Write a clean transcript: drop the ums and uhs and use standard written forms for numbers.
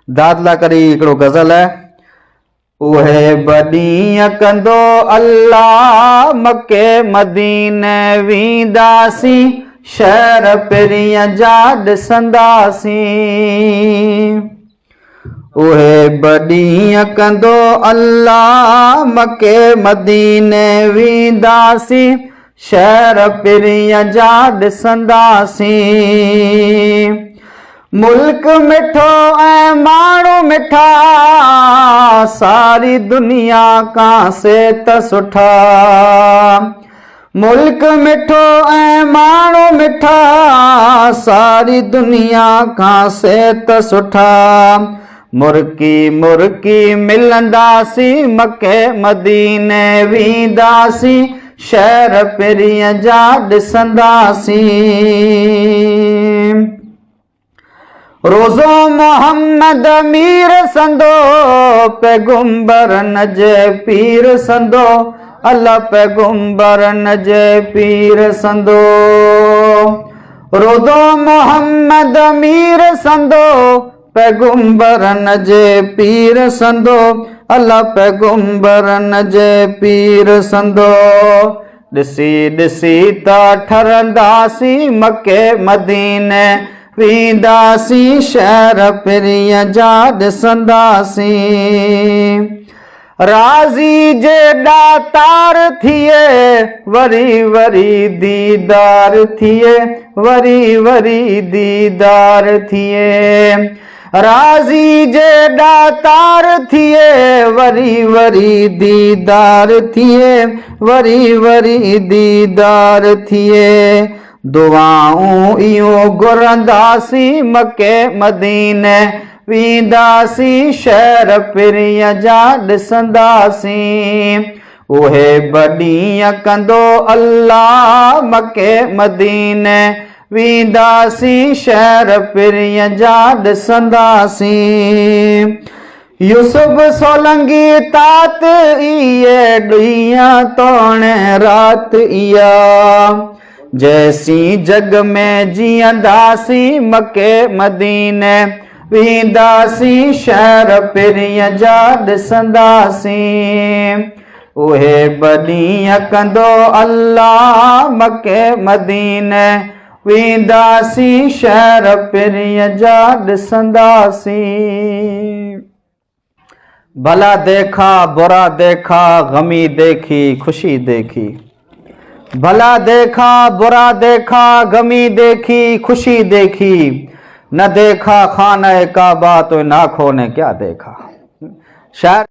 दादला करी हिकिड़ो गज़ल है। उहे बॾींहं कंदो अल्लाह मके मदीने वेंदासीं, शहर पिरीअ जा ॾिसंदासीं। उहे बॾींहं कंदो अल्लाह मके मदीने वेंदासीं, शहर पिरीअ जा ॾिसंदासीं। मुल्क मिठो ऐं माण्हू मिठा, सारी दुनिया खां सेत सुठा। मुल्क मिठो ऐं माण्हू मिठा, सारी दुनिया खां सेत सुठा। मुर्की मुर्की मिलंदासीं, मके मदीने वेंदासीं, शहर पिरीअ जा ॾिसंदासीं। रोज़ो मोहम्मद मीर संदो, पैगुंबरन जे पीर संदो, अल्लाह पैगुंबरन जे पीर संदो। रोज़ो मोहम्मद मीर संदो, पैगुंबरन जे पीर संदो, अल्लाह पैगुंबरन जे पीर संदो। ॾिसी ॾिसी त ठरंदासीं, मके मदीने वेंदासीं, शहर पिरीअ जा ॾिसंदासीं। राज़ी जे दातार थिए, वरी वरी दीदार थिए, वरी वरी दीदार थिए। राज़ी जे दातार थिए, वरी वरी दीदार थिए, वरी वरी दीदार थिए। दुआऊं इहो घुरंदासीं, मके मदीने वेंदासीं, शहर पिरीअ जा ॾिसंदासीं। उहे बॾींहं कंदो अल्लाह मके मदीने वेंदासीं, शहर पिरीअ जा ॾिसंदासीं। यूसुफ सोलंगी तात इहे ॾींहं तोणे रात इहा, जैसी जग में जीअंदासीं, मके मदीने वेंदासीं, शहर पिरीअ जा ॾिसंदासीं। उहे बॾींहं कंदो अल्लाह मके मदीने वेंदासीं, शहर पिरीअ जा ॾिसंदासीं। भला देखा बुरा देखा, गमी देखी खुशी देखी। भला देखा बुरा देखा, गमी देखी खुशी देखी। न देखा खाना काबा तो आँखों ने क्या देखा। शायद